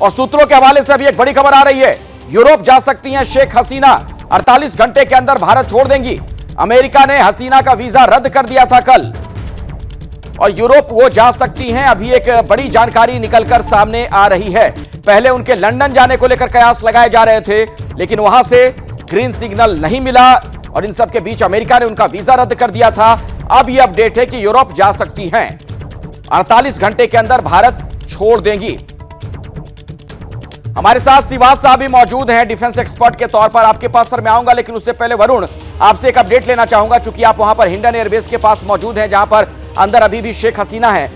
और सूत्रों के हवाले से अभी एक बड़ी खबर आ रही है, यूरोप जा सकती हैं शेख हसीना, 48 घंटे के अंदर भारत छोड़ देंगी। अमेरिका ने हसीना का वीजा रद्द कर दिया था कल, और यूरोप वो जा सकती हैं। अभी एक बड़ी जानकारी निकलकर सामने आ रही है। पहले उनके लंदन जाने को लेकर कयास लगाए जा रहे थे, लेकिन वहां से ग्रीन सिग्नल नहीं मिला और इन सब के बीच अमेरिका ने उनका वीजा रद्द कर दिया था। अब यह अपडेट है कि यूरोप जा सकती हैं, 48 घंटे के अंदर भारत छोड़ देंगी। हमारे साथ सिवाद साहब भी मौजूद हैं डिफेंस एक्सपर्ट के तौर पर। आपके पास सर मैं आऊंगा, लेकिन उससे पहले वरुण आपसे एक अपडेट लेना चाहूंगा, चूंकि आप वहां पर हिंडन एयरबेस के पास मौजूद हैं, जहां पर अंदर अभी भी शेख हसीना है।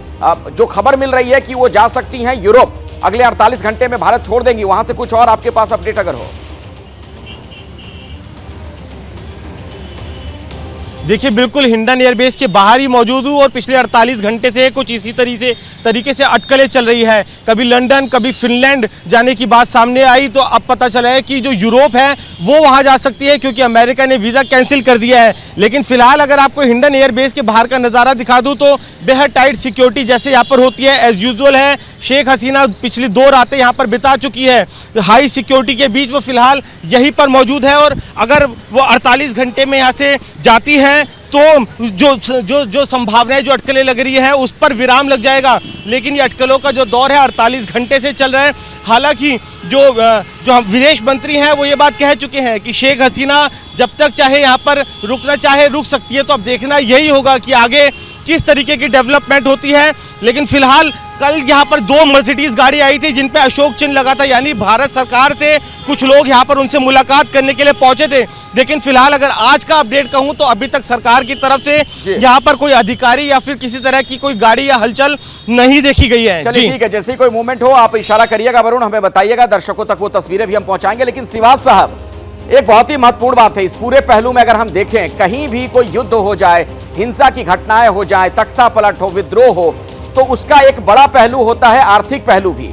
जो खबर मिल रही है कि वो जा सकती हैं यूरोप, अगले 48 घंटे में भारत छोड़ देंगी, वहां से कुछ और आपके पास अपडेट अगर हो। देखिए, बिल्कुल हिंडन एयरबेस के बाहर ही मौजूद हूँ और पिछले 48 घंटे से कुछ इसी तरीके से अटकलें चल रही है। कभी लंदन, कभी फिनलैंड जाने की बात सामने आई, तो अब पता चला है कि जो यूरोप है वो वहाँ जा सकती है, क्योंकि अमेरिका ने वीज़ा कैंसिल कर दिया है। लेकिन फिलहाल अगर आपको हिंडन एयरबेस के बाहर का नज़ारा दिखा दूँ तो बेहद टाइट सिक्योरिटी जैसे यहाँ पर होती है एज़ यूजुअल है। शेख हसीना पिछली 2 रातें यहाँ पर बिता चुकी है, हाई सिक्योरिटी के बीच वो फिलहाल यहीं पर मौजूद है। और अगर वो 48 घंटे में यहाँ से जाती है तो जो संभावनाएं, जो अटकलें लग रही है उस पर विराम लग जाएगा। लेकिन ये अटकलों का जो दौर है 48 घंटे से चल रहा है। हालांकि जो हम विदेश मंत्री हैं वो ये बात कह चुके हैं कि शेख हसीना जब तक चाहे यहाँ पर रुकना चाहे रुक सकती है। तो अब देखना यही होगा कि आगे किस तरीके की डेवलपमेंट होती है। लेकिन फिलहाल कल यहाँ पर 2 मर्सिडीज गाड़ी आई थी जिन पे अशोक चिन्ह लगा था, यानी भारत सरकार से कुछ लोग यहाँ पर उनसे मुलाकात करने के लिए पहुंचे थे। लेकिन फिलहाल अगर आज का अपडेट कहूँ तो अभी तक सरकार की तरफ से यहाँ पर कोई अधिकारी या फिर किसी तरह की कोई गाड़ी या हलचल नहीं देखी गई है। चलिए ठीक है, जैसे ही कोई मूवमेंट हो आप इशारा करिएगा वरुण, हमें बताइएगा, दर्शकों तक वो तस्वीरें भी हम पहुंचाएंगे। लेकिन सिवाद साहब, एक बहुत ही महत्वपूर्ण बात है इस पूरे पहलू में, अगर हम देखें कहीं भी कोई युद्ध हो जाए, हिंसा की घटनाएं हो जाए, तख्ता पलट हो, विद्रोह हो, तो उसका एक बड़ा पहलू होता है आर्थिक पहलू भी।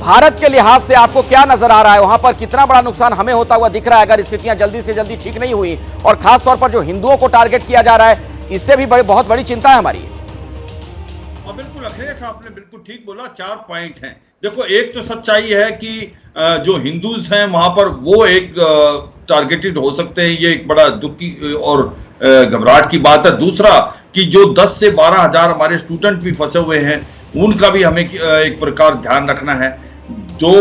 भारत के लिहाज से आपको क्या नजर आ रहा है, वहां पर कितना बड़ा नुकसान हमें होता हुआ दिख रहा है अगर स्थितियां जल्दी से जल्दी ठीक नहीं हुई? और खास तौर पर जो हिंदुओं को टारगेट किया जा रहा है, इससे भी बहुत बड़ी चिंता है हमारी। बिल्कुल अखिलेश, आपने बिल्कुल ठीक बोला। 4 पॉइंट हैं। देखो, एक तो सच्चाई है कि जो हिंदूज हैं वहां पर वो एक टारगेटेड हो सकते हैं, ये एक बड़ा दुख की और घबराहट की बात है। दूसरा कि जो 10 से 12 हजार हमारे स्टूडेंट भी फंसे हुए हैं, उनका भी हमें एक प्रकार ध्यान रखना है। जो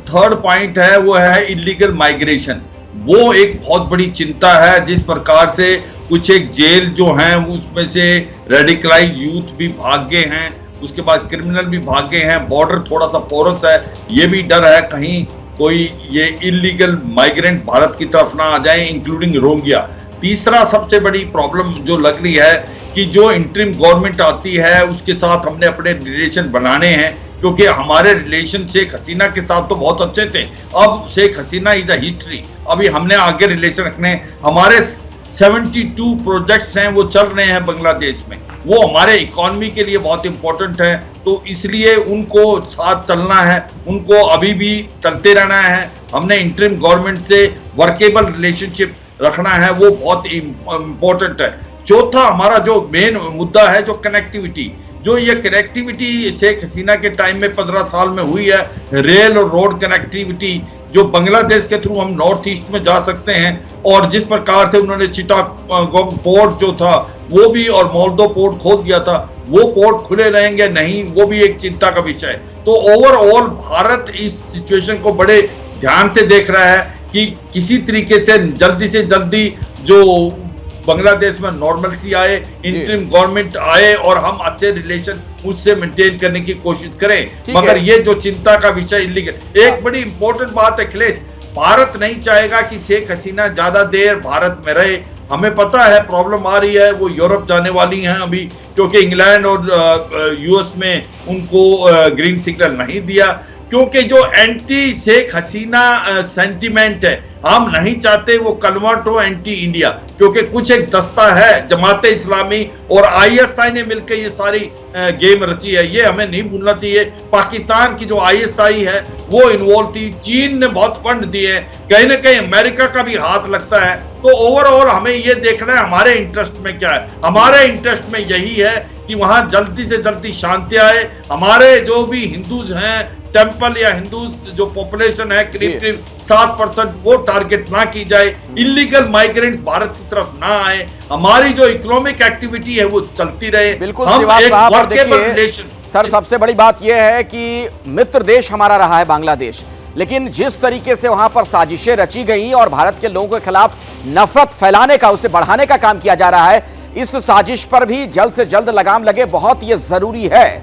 3rd पॉइंट है वो है इलीगल माइग्रेशन। वो एक बहुत बड़ी चिंता है। जिस प्रकार से कुछ एक जेल जो हैं उसमें से रेडिकलाइज यूथ भी भाग गए हैं, उसके बाद क्रिमिनल भी भाग गए हैं, बॉर्डर थोड़ा सा पोरस है, ये भी डर है कहीं कोई ये इलीगल माइग्रेंट भारत की तरफ ना आ जाए, इंक्लूडिंग रोहिंग्या। तीसरा सबसे बड़ी प्रॉब्लम जो लग रही है कि जो इंटरिम गवर्नमेंट आती है उसके साथ हमने अपने रिलेशन बनाने हैं, क्योंकि हमारे रिलेशन शेख हसीना के साथ तो बहुत अच्छे थे। अब Sheikh Hasina is the history, अभी हमने आगे रिलेशन रखने। हमारे 72 प्रोजेक्ट्स हैं वो चल रहे हैं बांग्लादेश में, वो हमारे इकोनॉमी के लिए बहुत इंपॉर्टेंट है, तो इसलिए उनको साथ चलना है, उनको अभी भी चलते रहना है। हमने इंटरिम गवर्नमेंट से वर्केबल रिलेशनशिप रखना है, वो बहुत इंपॉर्टेंट है। चौथा हमारा जो मेन मुद्दा है, जो कनेक्टिविटी, जो ये कनेक्टिविटी शेख हसीना के टाइम में 15 साल में हुई है, रेल और रोड कनेक्टिविटी, जो बांग्लादेश के थ्रू हम नॉर्थ ईस्ट में जा सकते हैं। और जिस प्रकार से उन्होंने चिटागोंग पोर्ट जो था वो भी और मोल्दो पोर्ट खोल दिया था, वो पोर्ट खुले रहेंगे नहीं, वो भी एक चिंता का विषय है। तो ओवरऑल भारत इस सिचुएशन को बड़े ध्यान से देख रहा है कि किसी तरीके से जल्दी जो बांग्लादेश में नॉर्मलसी आए, इंटरिम गवर्नमेंट आए और हम अच्छे रिलेशन उससे मेंटेन करने की कोशिश करें। मगर ये जो चिंता का विषय इलीगल, एक बड़ी इंपॉर्टेंट बात है अखिलेश, भारत नहीं चाहेगा कि शेख हसीना ज्यादा देर भारत में रहे। हमें पता है प्रॉब्लम आ रही है, वो यूरोप जाने वाली हैं अभी, क्योंकि इंग्लैंड और यूएस में उनको ग्रीन सिग्नल नहीं दिया, क्योंकि जो एंटी शेख हसीना सेंटिमेंट है हम नहीं चाहते वो कन्वर्ट हो एंटी इंडिया, क्योंकि कुछ एक दस्ता है जमाते इस्लामी और आईएसआई ने मिलकर ये सारी गेम रची है, ये हमें नहीं भूलना चाहिए। पाकिस्तान की जो आईएसआई है वो इन्वॉल्व थी, चीन ने बहुत फंड दिए, कहीं ना कहीं अमेरिका का भी हाथ लगता है। तो ओवरऑल हमें ये देखना है हमारे इंटरेस्ट में क्या है। हमारे इंटरेस्ट में यही है कि वहां जल्दी से जल्दी शांति आए, हमारे जो भी हिंदूज हैं टेम्पल या हिंदू जो पॉपुलेशन है करीब 7%, वो टारगेट ना की जाए, इलीगल माइग्रेंट्स भारत की तरफ ना आए, हमारी जो इकोनॉमिक एक्टिविटी है वो चलती रहे। बिल्कुल हम श्रीवास एक साहब, और वर्केबल देखिए रिलेशन। सर, सबसे बड़ी बात यह है कि मित्र देश हमारा रहा है बांग्लादेश, लेकिन जिस तरीके से वहां पर साजिशें रची गई और भारत के लोगों के खिलाफ नफरत फैलाने का, उसे बढ़ाने का काम किया जा रहा है, इस साजिश पर भी जल्द से जल्द लगाम लगे, बहुत यह जरूरी है।